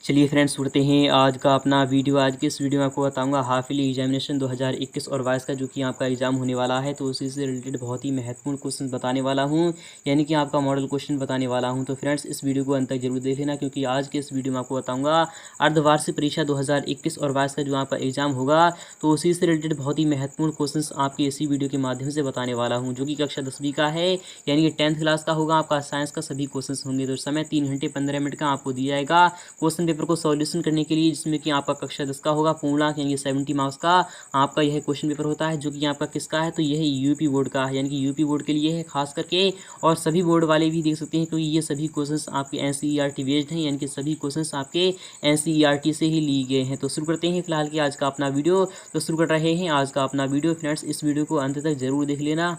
चलिए फ्रेंड्स, सुनते हैं आज का अपना वीडियो। आज के इस वीडियो में आपको बताऊंगा हाफिली एग्जामिनेशन 2021 और 22 का जो कि आपका एग्जाम होने वाला है, तो उसी से रिलेटेड बहुत ही महत्वपूर्ण क्वेश्चन बताने वाला हूं, यानी कि आपका मॉडल क्वेश्चन बताने वाला हूं। तो फ्रेंड्स, इस वीडियो को अंत तक जरूर देख लेना, क्योंकि आज के इस वीडियो में आपको बताऊँगा अर्धवार्षिक परीक्षा 2021 और 22 का जो आपका एग्जाम होगा, तो उसी से रिलेटेड बहुत ही महत्वपूर्ण क्वेश्चन आपके इसी वीडियो के माध्यम से बताने वाला हूँ, जो कि कक्षा 10वीं का है, यानी कि 10th क्लास का होगा। आपका साइंस का सभी क्वेश्चन होंगे। तो समय 3 घंटे 15 मिनट का आपको दिया जाएगा क्वेश्चन पेपर को सॉल्यूशन करने के लिए, जिसमें कि आपका कक्षा 10 का होगा, पूर्णांक यानी 70 मार्क्स का आपका यह क्वेश्चन पेपर होता है, जो कि आपका किसका है, तो यह यूपी बोर्ड का है, यानी कि यूपी बोर्ड के लिए है खास करके। और सभी बोर्ड वाले भी देख सकते हैं, क्योंकि ये सभी क्वेश्चंस आपके एनसीईआरटी बेस्ड हैं, यानी कि सभी क्वेश्चंस आपके एनसीईआरटी से ही लिए गए हैं। तो शुरू करते हैं फिलहाल की आज का अपना वीडियो। तो शुरू कर रहे हैं आज का अपना वीडियो। फ्रेंड्स, इस वीडियो को अंत तक जरूर देख लेना।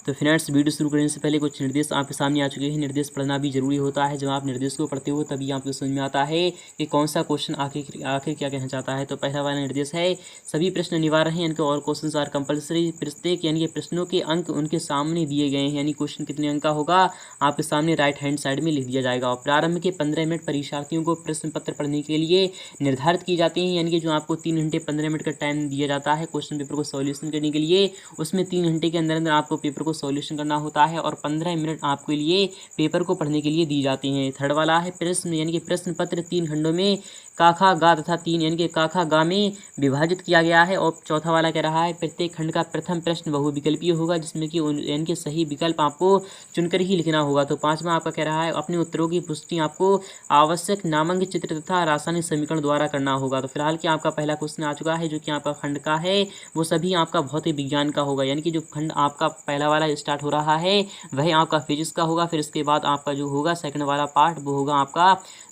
तो फ्रेंड्स, वीडियो शुरू करने से पहले कुछ निर्देश आपके सामने आ चुके हैं। निर्देश पढ़ना भी जरूरी होता है। जब आप निर्देश को पढ़ते हो तभी आपको समझ में आता है कि कौन सा क्वेश्चन आखिर क्या कहना चाहता है। तो पहला वाला निर्देश है, सभी प्रश्न अनिवार्य हैं, इनके और क्वेश्चन आर कंपलसरी। प्रत्येक यानी कि प्रश्नों के अंक उनके सामने दिए गए हैं, यानी क्वेश्चन कितने अंक का होगा आपके सामने राइट हैंड साइड में लिख दिया जाएगा। और प्रारंभ के 15 मिनट परीक्षार्थियों को प्रश्न पत्र पढ़ने के लिए निर्धारित की जाती हैं, यानी कि जो आपको 3 घंटे 15 मिनट का टाइम दिया जाता है क्वेश्चन पेपर को सॉल्यूशन करने के लिए, उसमें 3 घंटे के अंदर अंदर आपको पेपर को सॉल्यूशन करना होता है, और 15 मिनट आपके लिए पेपर को पढ़ने के लिए दी जाती हैं। थर्ड वाला है प्रश्न, यानी कि प्रश्न पत्र 3 खंडों में का खा गा तथा 3 यानी कि का खा गा में विभाजित किया गया है। और चौथा वाला कह रहा है, प्रत्येक खंड का प्रथम प्रश्न बहुविकल्पीय होगा, जिसमें कि यानी कि सही विकल्प आपको चुनकर ही लिखना होगा। तो पांचवा आपका कह रहा है, अपने उत्तरों की पुष्टि आपको आवश्यक नामांकित चित्र तथा रासायनिक समीकरण द्वारा करना होगा। तो फिलहाल कि आपका पहला क्वेश्चन आ चुका है, जो कि आपका खंड का है, वो सभी आपका भौतिक विज्ञान का होगा, यानी कि जो खंड आपका पहला वाला स्टार्ट हो रहा है वह आपका फिजिक्स का होगा। फिर इसके बाद आपका जो होगा सेकंड वाला पार्ट वो होगा आपका,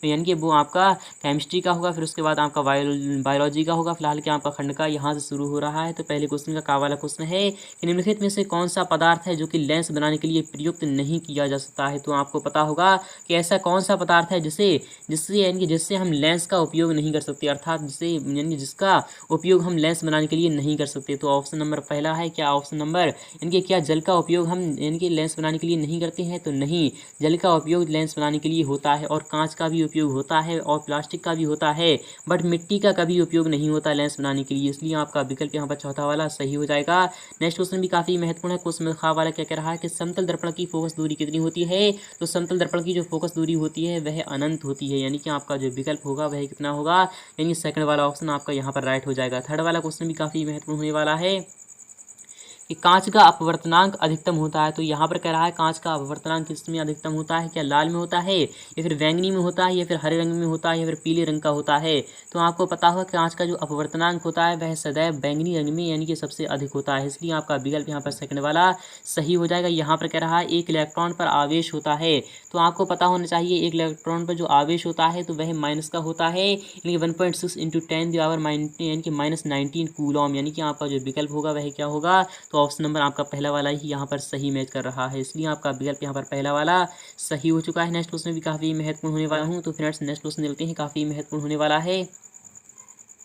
यानी कि वो आपका केमिस्ट्री का होगा। फिर उसके बाद आपका बायोलॉजी का होगा। फिलहाल कि आपका खंड का यहाँ से शुरू हो रहा है। तो पहले क्वेश्चन का वाला क्वेश्चन है कि निम्नलिखित में से कौन सा पदार्थ है जो कि लेंस बनाने के लिए प्रयुक्त नहीं किया जा सकता है। तो आपको पता होगा कि ऐसा कौन सा पदार्थ है जिससे जिससे यानी कि जिससे हम लेंस का उपयोग नहीं कर सकते, अर्थात जिससे यानी जिसका उपयोग हम लेंस बनाने के लिए नहीं कर सकते। तो ऑप्शन नंबर पहला है क्या, ऑप्शन नंबर यानी कि क्या जल का उपयोग हम यानी कि लेंस बनाने के लिए नहीं करते हैं। तो नहीं, जल का उपयोग लेंस बनाने के लिए होता है, और कांच का भी उपयोग होता है, और प्लास्टिक का भी होता है, बट मिट्टी का कभी उपयोग नहीं होता लेंस बनाने के लिए। इसलिए आपका विकल्प यहाँ पर चौथा वाला सही हो जाएगा। नेक्स्ट क्वेश्चन भी काफी महत्वपूर्ण है। क्वेश्चन खा वाला क्या कह रहा है कि समतल दर्पण की फोकस दूरी कितनी होती है। तो समतल दर्पण की जो फोकस दूरी होती है वह अनंत होती है, यानी कि आपका जो विकल्प होगा वह कितना होगा, यानी सेकंड वाला ऑप्शन आपका यहाँ पर राइट हो जाएगा। थर्ड वाला क्वेश्चन भी काफी महत्वपूर्ण होने वाला है कि कांच का अपवर्तनांक अधिकतम होता है। तो यहाँ पर कह रहा है कांच का अपवर्तनांक किस में अधिकतम होता है, क्या लाल में होता है, या फिर बैंगनी में होता है, या फिर हरे रंग में होता है, या फिर पीले रंग का होता है। तो आपको पता होगा कांच का जो अपवर्तनांक होता है वह सदैव बैंगनी रंग में यानी कि सबसे अधिक होता है। इसलिए आपका विकल्प यहाँ पर सेकंड वाला सही हो जाएगा। यहाँ पर कह रहा है एक इलेक्ट्रॉन पर आवेश होता है। तो आपको पता होना चाहिए एक इलेक्ट्रॉन पर जो आवेश होता है तो वह माइनस का होता है, यानी 1.6 इंटू 10⁻⁻⁹ यानी कि -19 कूलॉम, यानी कि आपका जो विकल्प होगा वह क्या होगा। तो ऑप्शन नंबर आपका पहला वाला ही यहाँ पर सही मैच कर रहा है, इसलिए आपका विकल्प यहाँ पर पहला वाला सही हो चुका है। नेक्स्ट क्वेश्चन भी काफी महत्वपूर्ण होने वाला हूँ। तो फ्रेंड्स, नेक्स्ट क्वेश्चन देखते हैं, काफी महत्वपूर्ण होने वाला है।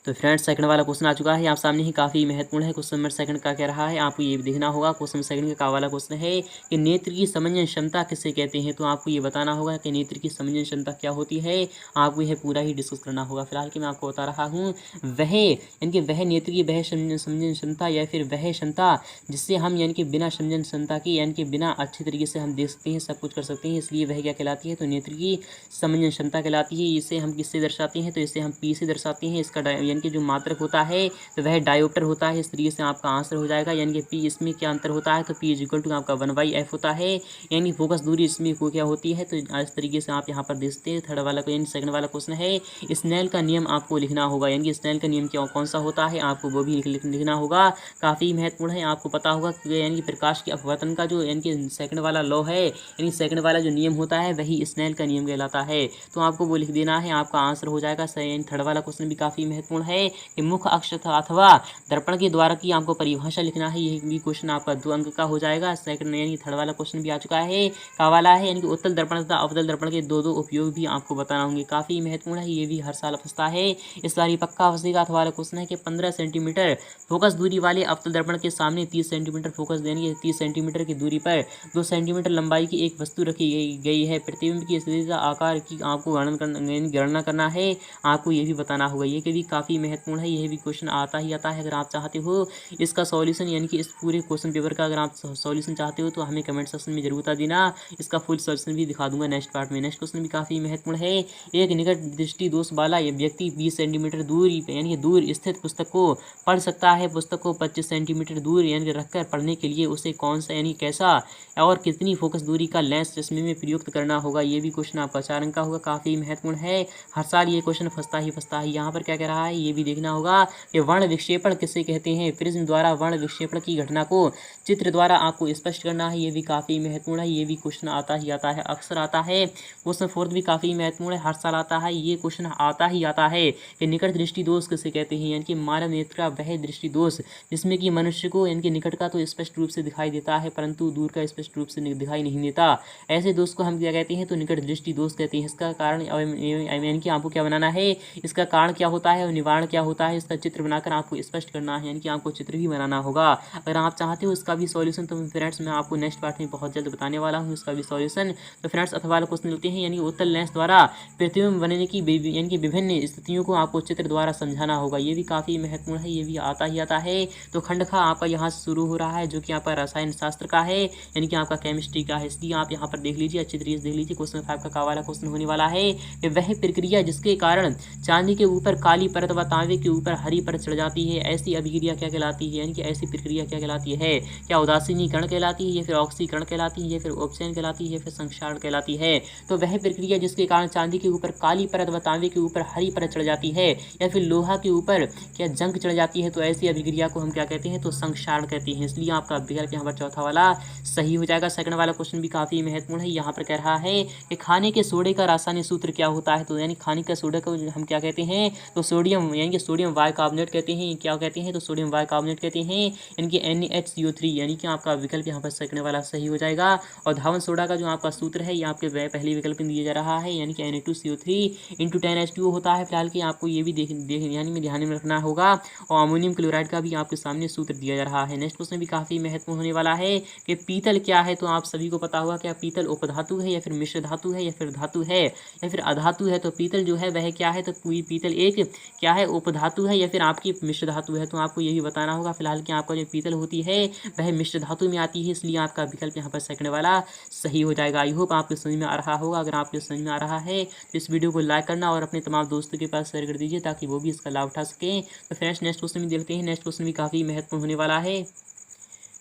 तो फ्रेंड्स, सेकंड वाला क्वेश्चन आ चुका है आप सामने ही, काफी महत्वपूर्ण है। क्वेश्चन नंबर सेकंड का कह रहा है, आपको ये भी देखना होगा। क्वेश्चन सेकंड का वाला क्वेश्चन है कि नेत्र की समंजन क्षमता किसे कहते हैं। तो आपको ये बताना होगा कि नेत्र की समंजन क्षमता क्या होती है, आपको यह पूरा ही डिस्कस करना होगा। फिलहाल कि मैं आपको बता रहा हूँ, वह यानी कि वह नेत्र की वह समंजन क्षमता या फिर वह क्षमता जिससे हम यानी कि बिना समंजन क्षमता की यानी कि बिना अच्छे तरीके से हम देख सकते हैं, सब कुछ कर सकते हैं, इसलिए वह क्या कहलाती है, तो नेत्र की समंजन क्षमता कहलाती है। इसे हम किससे दर्शाते हैं, तो इसे हम पी से दर्शाते हैं। इसका यानी कि जो मात्रक होता है तो वह डायोप्टर होता है। इस तरीके से आपका आंसर हो जाएगा, यानी कि पी इसमें क्या अंतर होता है, तो पी इक्वल टू आपका 1/f होता है, यानी फोकस दूरी इसमें को क्या होती है। तो इस तरीके से आप यहाँ पर देखते हैं। थर्ड वाला यानी सेकंड वाला क्वेश्चन है, स्नेल का नियम आपको लिखना होगा, यानी कि स्नेल का नियम क्या कौन सा होता है आपको वो भी लिखना होगा, काफी महत्वपूर्ण है। आपको पता होगा यानी कि प्रकाश के अपवर्तन का जो यानी कि सेकंड वाला लॉ है, यानी सेकंड वाला जो नियम होता है वही स्नेल का नियम कहलाता है। तो आपको वो लिख देना है, आपका आंसर हो जाएगा सही। थर्ड वाला क्वेश्चन भी काफी महत्वपूर्ण है कि मुख्य अक्ष अथवा दर्पण के द्वारा की आपको परिभाषा लिखना है। ये भी क्वेश्चन आपका 2 अंक का हो जाएगा। सेकंड यानी थर्ड वाला क्वेश्चन भी आ चुका है। का वाला है यानी कि उत्तल दर्पण तथा अवतल दर्पण के दो उपयोग भी आपको बताना होंगे। काफ़ी महत्वपूर्ण है, ये भी हर साल फंसता है, इस बार ये पक्का फंसेगा। अथवा वाला क्वेश्चन है कि 15 सेंटीमीटर फोकस दूरी वाले अवतल दर्पण के सामने 30 सेंटीमीटर फोकस देंगे। 30 सेंटीमीटर की दूरी पर 2 सेंटीमीटर लंबाई की एक वस्तु रखी गई है। प्रतिबिंब की स्थिति का आकार की आपको गणना करना है, आपको ये भी बताना होगा। ये भी काफ़ी महत्वपूर्ण है, यह भी क्वेश्चन आता ही आता है। अगर आप चाहते हो इसका सॉल्यूशन यानी कि इस पूरे क्वेश्चन पेपर का अगर आप सॉल्यूशन चाहते हो तो हमें कमेंट सेक्शन में जरूर बता देना। इसका फुल सॉल्यूशन भी दिखा दूंगा नेक्स्ट पार्ट में। नेक्स्ट क्वेश्चन भी काफ़ी महत्वपूर्ण है। एक निकट दृष्टि दोष वाला व्यक्ति 20 सेंटीमीटर दूर यानी कि दूर स्थित पुस्तक को पढ़ सकता है। पुस्तक को 25 सेंटीमीटर दूर यानी कि रखकर पढ़ने के लिए उसे कौन सा यानी कैसा और कितनी फोकस दूरी का लेंस चश्मे में प्रयुक्त करना होगा। ये भी क्वेश्चन आपका 4 अंक का होगा। काफ़ी महत्वपूर्ण है, हर साल ये क्वेश्चन फंसता ही। यहाँ पर क्या कह रहा है ये भी देखना होगा कि वर्ण विक्षेपण किसे कहते हैं। प्रिज्म द्वारा वर्ण विक्षेपण की घटना को चित्र द्वारा आपको स्पष्ट करना है। ये भी काफ़ी महत्वपूर्ण है, ये भी क्वेश्चन आता ही आता है, अक्सर आता है। क्वेश्चन 4 भी काफ़ी महत्वपूर्ण है, हर साल आता है। ये क्वेश्चन आता ही आता है कि निकट दृष्टि दोष किसे कहते हैं। यानी कि मानव नेत्र का वह दृष्टि दोष जिसमें कि मनुष्य को यानी कि निकट का तो स्पष्ट रूप से दिखाई देता है परंतु दूर का स्पष्ट रूप से दिखाई नहीं देता। ऐसे दोष को हम क्या कहते हैं तो निकट दृष्टि दोष कहते हैं। इसका कारण यानी कि आपको क्या बनाना है, इसका कारण क्या होता है और निवारण क्या होता है, इसका चित्र बनाकर आपको स्पष्ट करना है। यानी कि आपको चित्र भी बनाना होगा। अगर आप चाहते हो इसका भी सॉल्यूशन तो फ्रेंड्स मैं आपको नेक्स्ट पार्ट में बहुत जल्द बताने वाला हूँ इसका भी सॉल्यूशन। तो फ्रेंड्स अथवा वाला क्वेश्चन लेते हैं। यानी उत्तल लेंस द्वारा प्रतिबिंब बनने की यानी कि विभिन्न स्थितियों को आपको चित्र द्वारा समझाना होगा। ये भी काफ़ी महत्वपूर्ण है, ये भी आता ही आता है। तो खंड खा आपका यहाँ से शुरू हो रहा है जो कि आपका रसायन शास्त्र का है यानी कि आपका केमिस्ट्री का है। इसलिए आप यहाँ पर देख लीजिए, अच्छी तरीके से देख लीजिए। क्वेश्चन 5 का वाला क्वेश्चन होने वाला है कि वह प्रक्रिया जिसके कारण चांदी के ऊपर काली परत व तांबे के ऊपर हरी परत चढ़ जाती है, ऐसी अभिक्रिया क्या कहलाती है। यानी कि ऐसी प्रक्रिया क्या कहलाती है। क्या उदासीनीकरण कहलाती है या फिर ऑक्सीकरण कहलाती है या फिर उपचयन कहलाती है या फिर संक्षारण कहलाती है। तो वह प्रक्रिया जिसके कारण चांदी के ऊपर काली परत व तांबे के ऊपर हरी परत चढ़ जाती है या फिर लोहा के ऊपर क्या जंग चढ़ जाती है, तो ऐसी अभिक्रिया को हम क्या कहते हैं तो संक्षारण कहते हैं। इसलिए आपका विकल्प यहाँ पर चौथा वाला सही हो जाएगा। सेकंड वाला क्वेश्चन भी काफ़ी महत्वपूर्ण है। यहाँ पर कह रहा है कि खाने के सोडे का रासायनिक सूत्र क्या होता है। तो यानी खाने का सोडा को हम क्या कहते हैं तो सोडियम यानी कि सोडियम बाइकार्बोनेट कहते हैं। क्या कहते हैं तो सोडियम बाइकार्बोनेट कहते हैं यानी कि NaHCO3 यानी कि आपका विकल्प यहाँ पर सेकंड वाला सही हो जाएगा। और धावन सोडा का जो आपका सूत्र है ये आपके पहले विकल्प में दिया जा रहा है यानी कि Na2CO3 × 10H2O होता है। फिलहाल कि आपको ये भी देख यानी में ध्यान में रखना होगा। और अमोनियम क्लोराइड का भी आपके सामने सूत्र दिया जा रहा है। नेक्स्ट क्वेश्चन भी काफ़ी महत्वपूर्ण होने वाला है कि पीतल क्या है। तो आप सभी को पता होगा क्या पीतल उपधातु है या फिर मिश्र धातु है या फिर धातु है या फिर अधातु है। तो पीतल जो है वह क्या है तो पूरी पीतल एक क्या है उपधातु है या फिर आपकी मिश्र धातु है। तो आपको ये भी बताना होगा। फिलहाल कि आपका जो पीतल होती है वह मिश्र धातु में आती है, इसलिए आपका विकल्प यहाँ पर सेकंड वाला सही हो जाएगा। आई होप आपको समझ में आ रहा होगा। अगर आपको समझ में आ रहा है तो इस वीडियो को लाइक करना और अपने तमाम दोस्तों के पास शेयर कर दीजिए ताकि वो भी इसका लाभ उठा सकें। तो फ्रेंड्स नेक्स्ट क्वेश्चन भी देखते हैं। नेक्स्ट क्वेश्चन भी काफ़ी महत्वपूर्ण होने वाला है।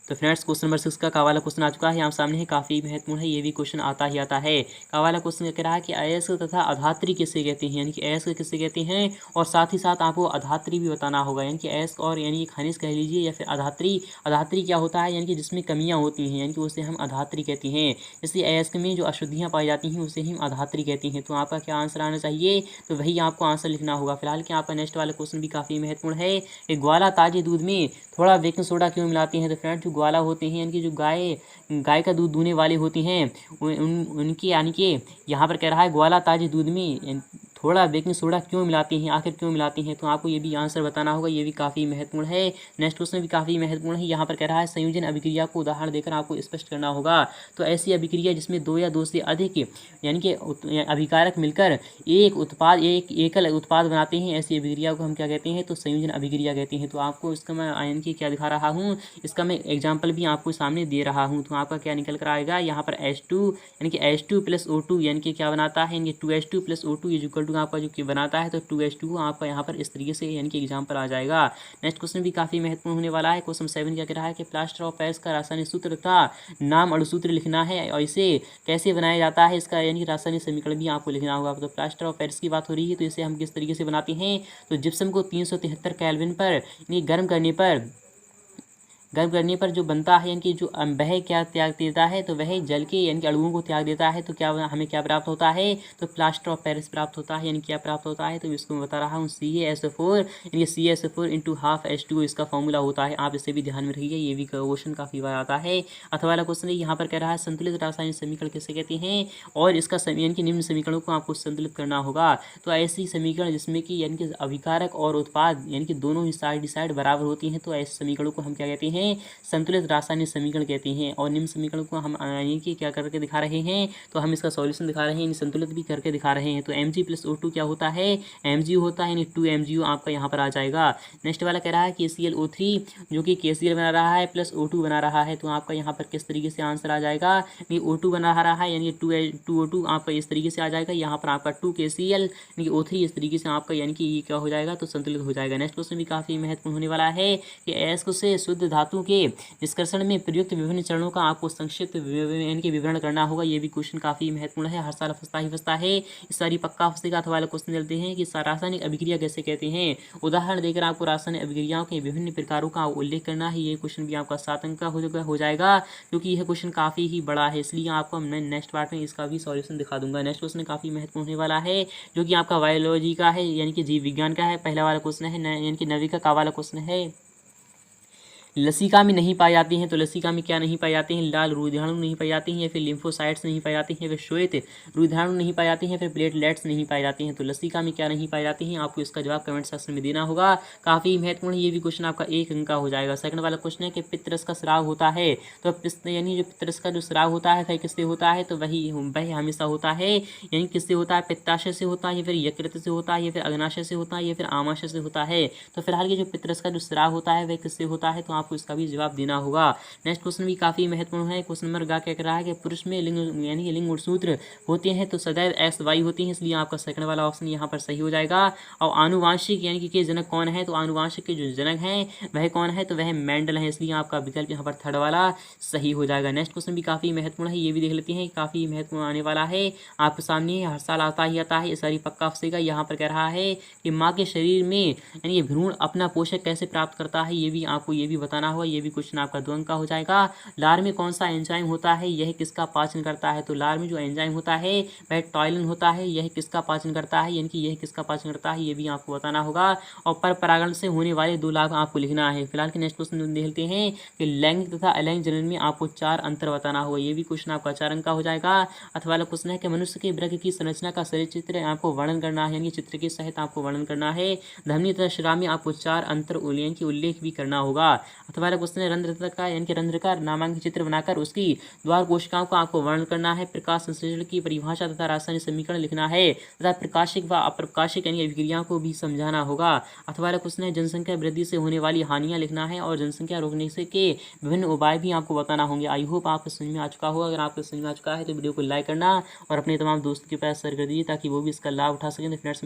तो फ्रेंड्स क्वेश्चन नंबर 6 का वाला क्वेश्चन आ चुका है, यहाँ सामने है, काफ़ी महत्वपूर्ण है। ये भी क्वेश्चन आता ही आता है। वाला क्वेश्चन कह रहा है कि अयस्क तथा अधात्री किसे कहते हैं। यानी कि अयस्क किसे कहते हैं और साथ ही साथ आपको अधात्री भी बताना होगा। यानी कि अयस्क और यानी कि खनिज कह लीजिए या फिर अधात्री। अधात्री क्या होता है यानी कि जिसमें कमियाँ होती हैं यानी कि उसे हम अधात्री कहते हैं। इसलिए अयस्क में जो अशुद्धियाँ पाई जाती हैं उसे हम अधात्री कहते हैं। तो आपका क्या आंसर आना चाहिए तो वही आपको आंसर लिखना होगा। फिलहाल कि आपका नेक्स्ट वाला क्वेश्चन भी काफ़ी महत्वपूर्ण है कि ग्वाला ताजे दूध में थोड़ा बेकिंग सोडा क्यों मिलाते हैं। तो फ्रेंड्स जो ग्वाला होते हैं यानी कि जो गाय का दूध दूहने वाले होती हैं उनकी यानी कि यहाँ पर कह रहा है ग्वाला ताजे दूध में थोड़ा बेकिंग सोडा क्यों मिलाते हैं, आखिर क्यों मिलाते हैं। तो आपको ये भी आंसर बताना होगा। ये भी काफ़ी महत्वपूर्ण है। नेक्स्ट क्वेश्चन भी काफ़ी महत्वपूर्ण है। यहाँ पर कह रहा है संयोजन अभिक्रिया को उदाहरण देकर आपको स्पष्ट करना होगा। तो ऐसी अभिक्रिया जिसमें 2 या 2 से अधिक यानी कि अभिकारक मिलकर एक उत्पाद एक एकल उत्पाद बनाते हैं, ऐसी अभिक्रिया को हम क्या कहते हैं तो संयोजन अभिक्रिया कहते हैं। तो आपको इसका मैं यानी कि क्या दिखा रहा हूँ, इसका मैं एग्जाम्पल भी आपको सामने दे रहा हूँ। तो आपका क्या निकल कर आएगा यहाँ पर H2 यानी कि H2 + O2 यानी कि क्या बनाता है यानी कि 2H2 + O2 = आपका जो कि बनाता है तो 2H2 आपका यहाँ पर इस तरीके से यानी कि एग्जाम्पल आ जाएगा। नेक्स्ट क्वेश्चन भी काफ़ी महत्वपूर्ण होने वाला है। क्वेश्चन 7 क्या कह रहा है कि प्लास्टर ऑफ पेरिस का रासायनिक सूत्र तथा नाम अणुसूत्र लिखना है और इसे कैसे बनाया जाता है, इसका यानी कि रासायनिक समीकरण भी आपको लिखना होगा। तो प्लास्टर ऑफ पेरिस की बात हो रही है तो इसे हम किस तरीके से बनाते हैं तो जिप्सम को 373 केल्विन पर यानी गर्म करने पर गर्म करने पर जो बनता है यानी कि जो वह क्या त्याग देता है, तो वह जल के यानी कि अणुओं को त्याग देता है। तो क्या हमें क्या प्राप्त होता है, तो प्लास्टर ऑफ पेरिस प्राप्त होता है। यानी क्या प्राप्त होता है, तो इसको मैं बता रहा हूँ CaSO4 यानी CaSO4 इंटू हाफ H2 इसका फॉर्मूला होता है। आप इसे भी ध्यान में रखिए, ये भी क्वेश्चन काफ़ी बार आता है। अथवा वाला क्वेश्चन यहाँ पर कह रहा है संतुलित रासायनिक समीकरण किसे कहते हैं, और इसका यानी कि निम्न समीकरणों को आपको संतुलित करना होगा। तो ऐसी समीकरण जिसमें कि यानी कि अभिकारक और उत्पाद यानी कि दोनों ही साइड बराबर होती हैं, तो ऐसे समीकरणों को हम क्या कहते हैं, संतुलित रासायनिक समीकरण कहते हैं। और निम्न समीकरण को हम यानी कि क्या करके दिखा रहे हैं, तो हम इसका सॉल्यूशन दिखा रहे हैं, संतुलित भी करके दिखा रहे हैं। तो Mg+O2 क्या होता है, Mg होता है, यानी 2MgO आपका यहाँ पर आ जाएगा। नेक्स्ट वाला कह रहा है कि ClO3 जो कि KCl बना रहा है प्लस O2 बना रहा है, तो आपका यहाँ पर किस तरीके से आंसर आ जाएगा, ये O2 बना रहा है यानी 2O2 आपका इस तरीके से आ जाएगा। यहाँ पर आपका 2KCl यानी O3 इस तरीके से आपका यानी कि ये क्या हो जाएगा, तो संतुलित हो जाएगा। नेक्स्ट क्वेश्चन भी काफ़ी महत्वपूर्ण होने वाला है कि अयस्क से शुद्ध धातु के निष्कर्षण में प्रयुक्त विभिन्न चरणों का आपको संक्षिप्त यानी कि विवरण करना होगा। ये भी क्वेश्चन काफ़ी महत्वपूर्ण है, हर साल फंसता है, इस सारी पक्का फंसेगा। अथवा वाला क्वेश्चन चलते हैं कि रासायनिक अभिक्रिया कैसे कहते हैं। उदाहरण देकर आपको रासायनिक अभिक्रियाओं के विभिन्न प्रकारों का उल्लेख करना है। ये क्वेश्चन भी आपका 7 अंक का हो जाएगा, क्योंकि यह क्वेश्चन काफ़ी ही बड़ा है, इसलिए आपको मैं नेक्स्ट पार्ट में इसका भी सॉल्यूशन दिखा दूंगा। नेक्स्ट क्वेश्चन काफ़ी महत्वपूर्ण होने वाला है, जो कि आपका बायोलॉजी का है यानी कि जीव विज्ञान का है। पहला वाला क्वेश्चन है यानी कि नविका का वाला क्वेश्चन है, लसिका में नहीं पाई जाती हैं। तो लसिका में क्या नहीं पाई जाती हैं, लाल रुधिराणु नहीं पाई जाती हैं, या फिर लिम्फोसाइट्स नहीं पाई जाती हैं, फिर श्वेत रुधिराणु नहीं पाई जाती हैं, फिर प्लेटलेट्स नहीं पाई जाती हैं। तो लसिका में क्या नहीं पाई जाती हैं, आपको इसका जवाब कमेंट सेक्शन में देना होगा। काफ़ी महत्वपूर्ण, ये भी क्वेश्चन आपका 1 अंक का हो जाएगा। सेकंड वाला क्वेश्चन है कि पित्तरस का स्राव होता है, तो यानी जो पित्तरस का जो स्राव होता है वह किससे होता है, तो वह हमेशा होता है यानी किससे होता है, पित्ताशय से होता है, या फिर यकृत से होता है, या फिर अग्नाशय से होता है, या फिर आमाशय से होता है। तो फिलहाल ये जो पित्तरस का जो स्राव होता है वह किससे होता है, तो आपको इसका भी जवाब देना होगा। नेक्स्ट क्वेश्चन भी काफी महत्वपूर्ण है। क्वेश्चन नंबर क्या कह रहा है कि पुरुष में लिंग यानी कि लिंग गुणसूत्र होते हैं तो सदैव XY होती हैं, इसलिए आपका सेकंड वाला ऑप्शन यहाँ पर सही हो जाएगा। और आनुवांशिक यानी कि जनक कौन है, तो आनुवांशिक के जो जनक हैं वह कौन है, तो वह मेंडल है, इसलिए आपका विकल्प यहाँ पर थर्ड वाला सही हो जाएगा। नेक्स्ट क्वेश्चन भी काफी महत्वपूर्ण है, ये भी देख लेते हैं, काफी महत्वपूर्ण आने वाला है आपके सामने, हर साल आता है, ये सारी पक्का फंसेगा। यहाँ पर कह रहा है कि माँ के शरीर में यानी भ्रूण अपना पोषक कैसे प्राप्त करता है, ये भी आपको ये भी बताना होगा। ये भी क्वेश्चन आपका 2 अंक का हो जाएगा। लार में कौन सा एंजाइम होता है, यह किसका पाचन करता है, तो लार में जो एंजाइम होता है वह टॉयलिन होता है, यह किसका पाचन करता है, यानी कि यह किसका पाचन करता है, ये भी आपको बताना होगा। और पर परागण से होने वाले 2 लाभ आपको लिखना है। फिलहाल के नेक्स्ट क्वेश्चन देख लेते हैं कि लैंगिक तथा अलैंगिक जनन में आपको 4 अंतर बताना होगा। ये भी क्वेश्चन आपका 4 अंक का हो जाएगा। अथवा वाला क्वेश्चन है कि मनुष्य के वृक्क की संरचना का शरीर चित्र आपको वर्णन करना है, यानी चित्र के सहित आपको वर्णन करना है। धमनी तथा शिरा में आपको 4 अंतर की उल्लेख भी करना होगा। अथवा वाला क्वेश्चन है रंध्र का यानी कि रंध्र का नामांकित चित्र बनाकर उसकी द्वार कोशिकाओं का आपको वर्णन करना है। प्रकाश संश्लेषण की परिभाषा तथा रासायनिक समीकरण लिखना है तथा प्रकाशिक व अप्रकाशिक यानी अभिक्रियाओं को भी समझाना होगा। अथवा वाला क्वेश्चन है जनसंख्या वृद्धि से होने वाली हानियां लिखना है और जनसंख्या रोकने से के विभिन्न उपाय भी आपको बताना होंगे। आई होप आपको समझ में आ चुका होगा। अगर आपको समझ में आ चुका है तो वीडियो को लाइक करना और अपने तमाम दोस्तों के पास शेयर कर दीजिए ताकि वो भी इसका लाभ उठा सकें। तो फ्रेंड्स